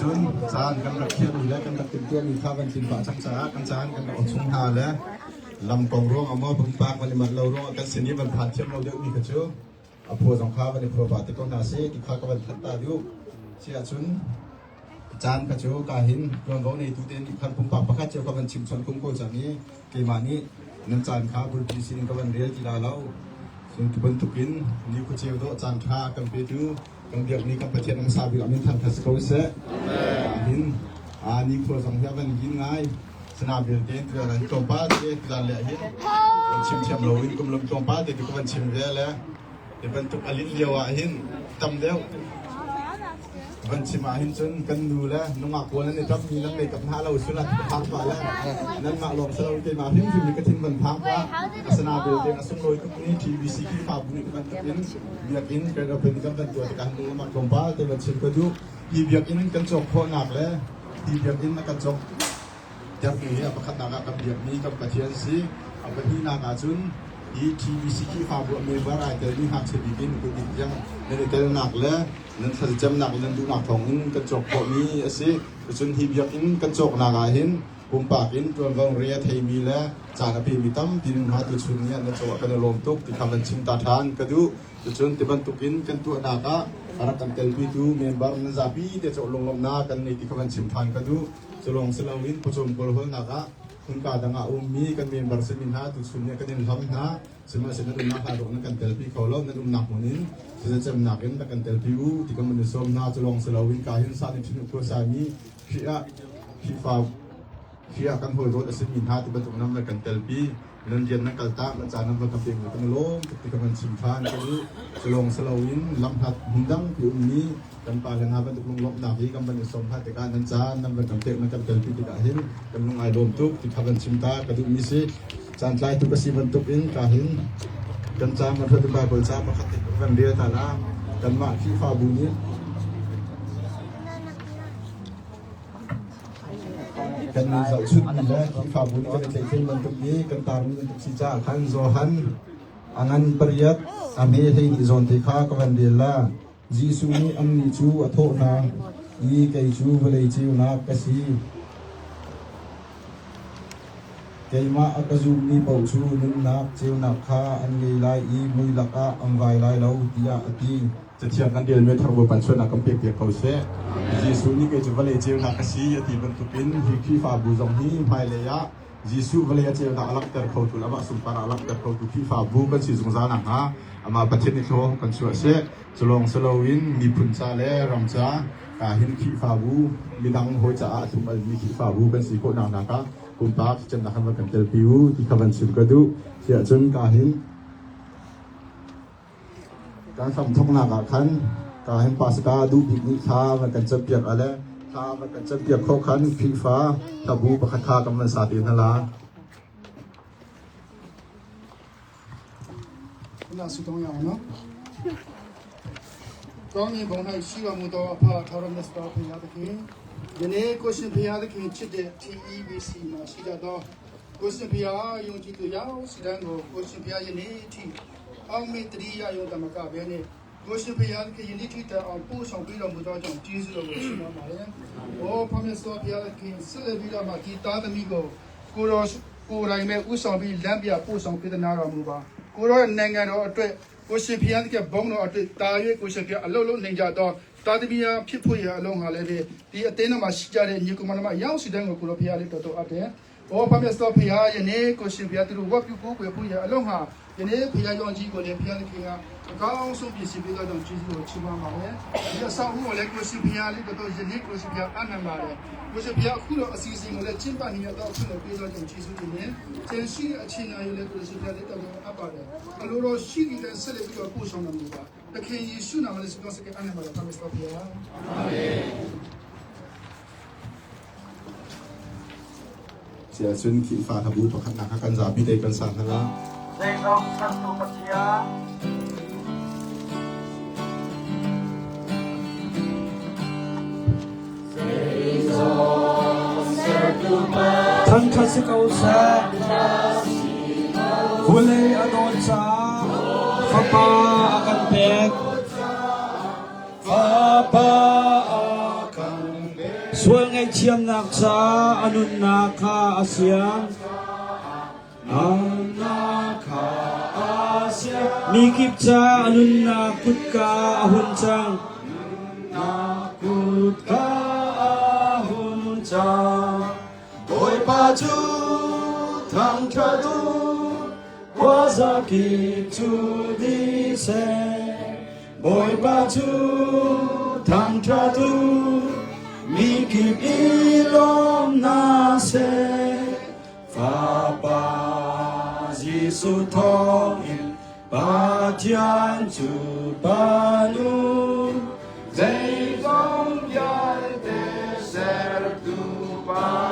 จุนจานกำลังเขียนอยู่แล้วกำลังเตรียมตัวมีข้าวกันกินปลาชักช้ากันจานกำลังอดชุ่มหาแล้วลำกองร่วงเอามาพึ่งปากวันนี้มันเราร่วงกันสิ่งนี้มันผ่านเชื่อมเราเยอะมีกระชูเอาพัวสองข้าววันนี้พัวบาติกองนาเซ่ที่ข้าวกันทัดตาอยู่เสียจุนจานกระชูกาหินรวมเขาในทุเรียนคันพึ่งปากประคัดเจ้ากันชิมชนคุ้มโคจากนี้เกี่ยมานี้นั่นจานข้าวบุญพิสินกันเรียกีฬาเราส่วนที่บรรทุกินนี่ก็เจียวโตจานข้ากันไปดูกังเดียกนี้กับประเทศอังกฤษวิลามินทันทัสโคเซหินนี่พวกสังเกตว่ายินง่ายสนามบินเต็นตัวนั้นตรงป้าเด็กจานเลี้ยหินชิมโลวินกุมลมตรงป้าเด็กทุกคนชิมเลี้ยแล้วเด็กบรรทุกอลิเลียวหินตำเดียวบรรชิมหินจนกันดูแล้วน้องหมากวนนั้นเนี่ยมีน้ำเด็กกับน้าเราสุนัขพักมาแล้วนั้นมาลงสลาวเกมาหินคือมีกระถิ่นบรรพักว่าสนามบินเต็นสมโลยก็มีทีวีซีที่ฝาบุญกับมันเป็นเบียกินกระเป็นกำลังตัวการดูมาตรงป้าแต่บรรชิมก็ดูที่เบียกินกันจบโคหนักแล้วที่เบียกินกันจบจากนี้ประคัตนากับเบียนี้กับประเทศซีเอาไปที่นาการจุนที่ทีวีซีที่ฝาบุญมีว่าอะไรแต่นี่หากเสด็จบินก็ติดยังในเตลหนักแล้วนั้นถ้าจำหนักนั้นดูหนักของกันจบพวกนี้สิจุนที่เบียกินกันจบนาการเห็นปุ่มปากอินตัวกองเรียไทยมีแล้วจานอภิมิตั้มที่หาตัวชุนเนี่ยนั่นจะว่ากันลมตุกที่คำนั้นชิมตาทานก็ดูจุนที่บรรทุกินกันตัวนาการรักกันเตลปีดูเมมเบอร์นั่นจะปีเดี๋ยวจะลงนากันในที่คำนั้นชิมทานก็ดูจะลงสลาวินผู้ชมกอลฟ์นาการคุณการดังอามีกันเมมเบอร์สมินหาตัวชุนเนี่ยกันเดินทำหาสมัยเสร็จนั้นนาคาดอกนั้นกันเตลปีเขาเล่านั้นหนักมันนี้จะจำหนักกันเตลปีอูที่คำนั้นสมนาจะลงสลาวินการเห็นสารในชิ้นตัวสามีที่ฟ้าที่อาการหัวรถอาศัยมินหาที่บรรทุกน้ำกันเตลปีนั่นเย็นนักกลตาอาจารย์นำมาทำเป็นกันโล่งที่กำลังชิมทานกันนี้จะลงสลาวินลำพัดหินดังผิวนี้กันปาเลงหาบรรทุกลงลบหนักที่กำลังสมภาติการนั้นจานนำมาทำเป็นกันเตลปีที่กาหินกำลังไอโดมทุกที่กำลังชิมตากระดูกมิสิจานใจทุกสิ่งบรรทุกอินกาหินกันจานมันเพื่อที่บาบลจานมาขัดติดกันเดียตาละกันมาที่ฟ้าบุญนี้กันมีเสาชุดนี้และที่ฝาบุญกันใจเย็นบรรทุกนี้กันตามบรรทุกสิจ้าขันโซฮันอังันปริยัตอเมธินิซอนติข้ากันเดียละจีซูนีอันนิจูอัทโธนาอีเกจูเวลจิวนักสีเกยมาอักจูนีปูชูนุนนักจิวนักข้าอันเกยไลอีมุยลักะอังไวไลเลาติยาอตีจะเทียบกันเดียนเมื่อทางบุปันชนนักกำเปียกเปียกเขาเสียจีซูนี่เกจูเวลจิวนักสียติบรรทุกินที่ฝาบุญนี้ภายเลยะจีซูเวลจิวนักลักเตอร์เขาตุลาบะสุปาราลักเตอร์เขาตุที่ฝาบุกันสีสงสารนักฮะอามาประเทศนี้เขากันชัวเสียจะลงสโลวินมีพุนซาเลรำจ้าหินที่ฝาบุมีดังหัวจ่าทุกมันมีที่ฝาบุกันสีโคนักนะคะคุณป้าที่จะนักมากันเตลปิวที่ขบันสิบกระดูเสียจนกาหินการทำทุกนักขันการเห็นภาษาดูบิกนิข้ามันกันจะเปียกอะไรข้ามันกันจะเปียกข้อขันฟีฟ้าตะบูประคัตข้ากำมันสาธิตนั่นละ那是同样的。当年本来希望我到怕讨论的时候朋友的听，今年过新朋友的听记得 TEBC 嘛，现在到过新朋友用几个药，现在我过新朋友一年听。အောင်မေတ္တရိယယုံတမကပဲနဲ့ကိုရှင်ဖျားခင်ယနေ့ထိတဲ့အောင်ပို့ဆောင်ပြီးတော်မူသောကြောင့်ကျေးဇူးတော်ကိုချီးမွမ်းပါတယ်။ဟောဖမစောဖျားခင်ဆက်လက်ပြီးတော့မှဒီသားသမီးကိုကိုရောကိုရိုင်းမဲ့ဥဆောင်ပြီးလမ်းပြပို့ဆောင်ပေးသနာတော်မူပါ။ကိုရောနိုင်ငံတော်အတွက်ကိုရှင်ဖျားခင်ဘုန်းတော်အတွက်တာ၍ကိုရှင်ဖျားအလုံးလုံးနိုင်ကြတော့တာသမီးဖြစ်ဖို့ရအလုံးဟာလည်းဒီအသင်းတော်မှာရှိကြတဲ့ညီကောင်မတို့ရောက်စီတဲ့ကိုရောဖျားလေးတော်တော်အပ်တယ်။ဟောဖမစောဖျားယနေ့ကိုရှင်ဖျားသူတို့ဝတ်ပြုကိုယ်ဖို့ရအလုံးဟာယနေ့ဖျားကြောင့်ကြီးကိုလည်းဖျားခင်ကအကောင်းဆုံးပြည့်စုံပြီးတော့ကျေးဇူးတော်ချီးမွမ်းပါတယ်။ဒီအဆောင်ကိုလည်းကိုရှင်ဖျားလေးတော်ယနေ့ကိုရှင်ဖျားအနန္တပါတယ်။ကိုရှင်ဖျားအခုတော့အစီအစဉ်ကိုလည်းကျင်းပနေရတော့အခုလည်းပြီးတော့ကျေးဇူးတင်တယ်။ကျန်ရှိတဲ့အချိန်အရလည်းကိုရှင်ဖျားလေးတော်အပ်ပါတယ်။အလိုတော်ရှိနေတဲ့ဆက်လက်ပြီးတော့ပို့ဆောင်တော်မူပါ။သခင်ယေရှုနာမနဲ့ဆုတောင်းစကားအနန္တပါတယ်။ဖခင်တော်ဖျား။အာမင်เสียชุนขีฟ้าทบูประคันนักกันจาพิเดกันสันนะ Dei rong santo patia. ทั้งคัสกาซาคุเลอดอนซาฟาปาอากันเบกฟาปาอากันเบกสวยไงเชียมนักซาอนุนาคาอาเซียนอานาคาอาเซียนมีกิบซาอนุนาคุดกาอาหุนจังนาคุดกาอาหุนจังBoy paju thang tradu wazaki to the say Boy paju thang tradu mi kip ilom na se fa pa jisu thong in pa tian chu pa nu dei dong yai de ser tu pa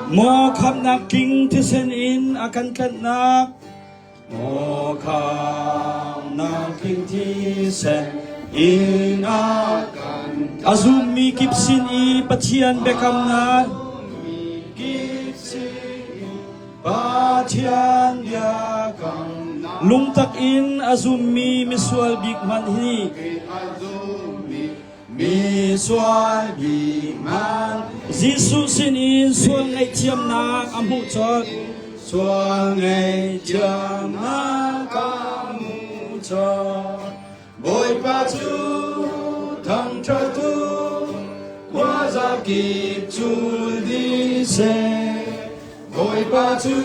Mo kham nak king to send in akan kat nak Mo kham nak king to send in akan Azum mi kip sin I patian bekam na mi kip sin patian bekam Lung tak in azum mi miswal big man hi Mi swal bi man Jisu sin in swal ngai chiam na amu chot swal ngai chiam na kamu chot Boy pa chu thang tra tu wa za kip chu di se Boy pa chu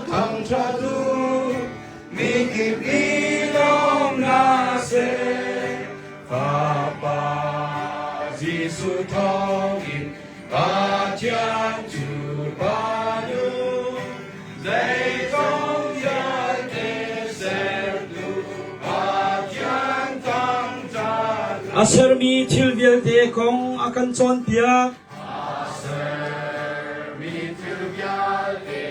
thang tra tu mi kip ilom na se Fa pa Jisu thong in pa tian chu pa nu Dei thong yan de ser tu pa tian tang cha Aser mi thil vial de kong akan chon piak Aser mi thil vial de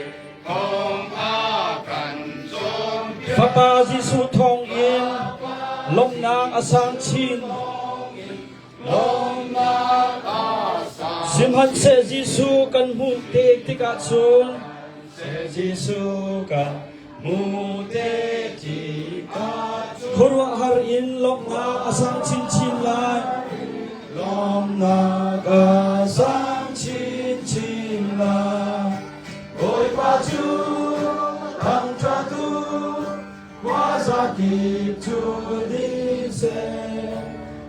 kong akan chon piak Fa pa Jisu thong in Long nang asang chin Long nang asang Simhan se Jisu kan mu te tika chun Se Jisu kan mu te tika chun Khurwa har in long nang asang chin chin lai Long nang asang chin chin lai Oi pa chu Thang tra tu Wazaki to the say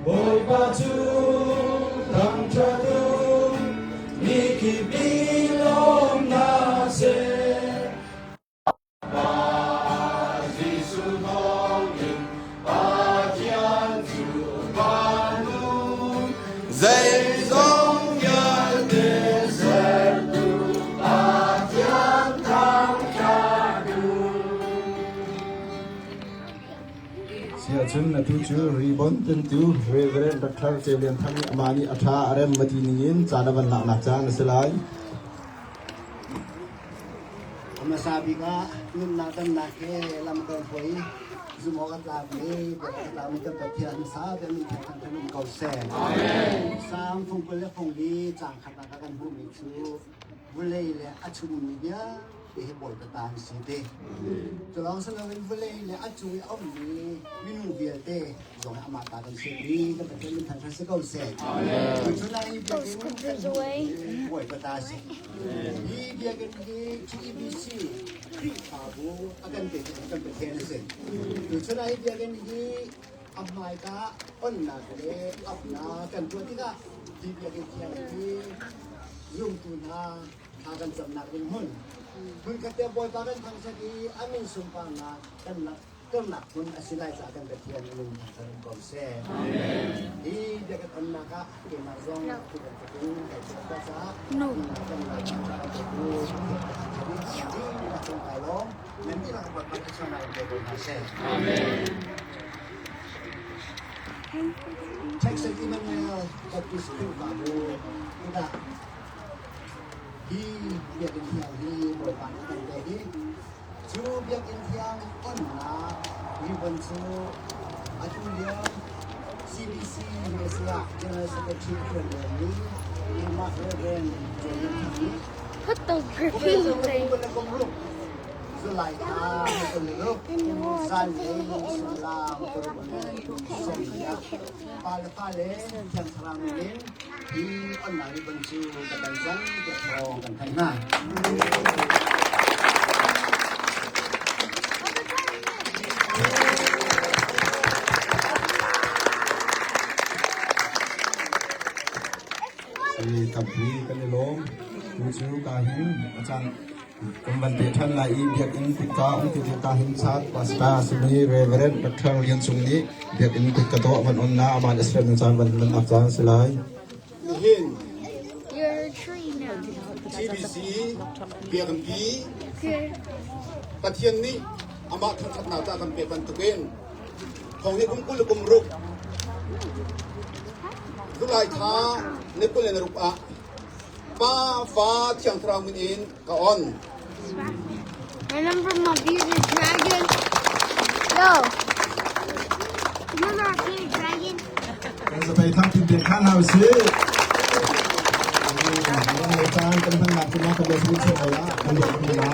Boy paju thang tra tu Niki bilom na se Pa Jisu thong in Pa tian chu pa nu Zay zong yan de ser tu Pa tian thang tra tu เสียชุนนะทุจูรีบอนตันตูเวเวรนดักทาร์เจเลียนทั้งมานีอัฐาอารมมาทีนี้จานวันหนักจานสลาย Masabi ka, yung natin na ke lam ko po sumokat lang ni ka patihan sa atin ng tanong kausen. Amen. Sa fung pala fung di jang katakan bumi su bulay le at sumunibya he bol ta tan si te to long sa lawin vele le a chui om ni min vial te zong ama ta kan si ni ka ta min than sa ko se to na i bol ta ta si i dia kan ni TBC kri pa bu akan te kan te ken se to na i dia kan ni amai ka on na le apna kan tu ti ka di dia kan ni yung tu na akan samna kun hun kun kate boy paran thang sa di amin sumpang na kan na kernak kun asilai sa akan betian lung san ko se amen i dekat onna ka ke na zong ku kan ku ka sa no kan na ka ku jadi na kun kai lo nanti na buat pakai na ke ko se amen cek Emmanuel Baptist Babu kita hi biak in thiang hi boi pan kan te hi chu biak in thiang on na hi ban chu atu liam CBC Malaysia General Secretary Program ni Mark Reven JMP photography thing. Sulai ta tuluk san ni salam turun selia pale pale yang seramin di online bencu kedansan ke orang kan kana si kapri kanilom mucu kahim macam Kembaliท่านลายเบียกอินติกาองติตาหินสัตปัสตาสมีเรเวเรนดรเรียนสุงนี้เบียกอินติกาโตมันอนนาบานอิสราเอลจานมันอับจานสลาย hin You're a tree now. TBC เบียกันกี Okay. ปะเทียนนี้อามาทันทัดนาตากันเปบันตะเวนของนี้กุมกุลกุมรุกดุลายท้าเนปุเลนรุปะป้าฟ้าเชียงทรามินินกะออน Remember my bearded dragon? Yo. Remember our bearded dragon? กันจะไปทำกินเด็กข้างเฮาซิวันนี้จานเป็นพันหลักเป็นนักเป็นเด็กที่เชื่อละเป็นเด็กมีลา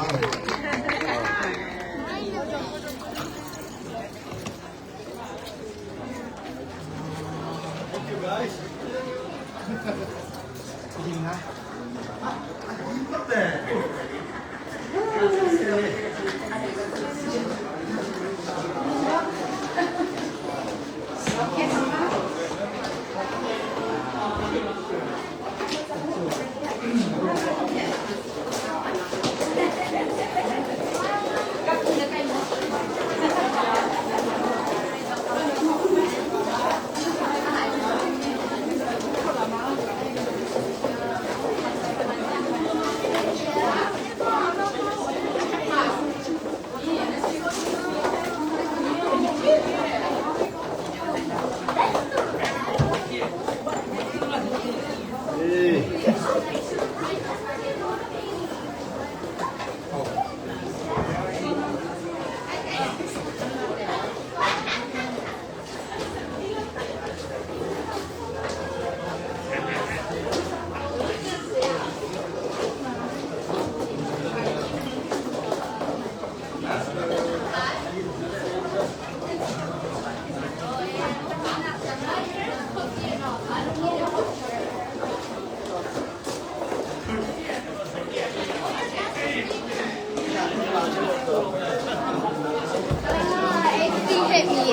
You hit me.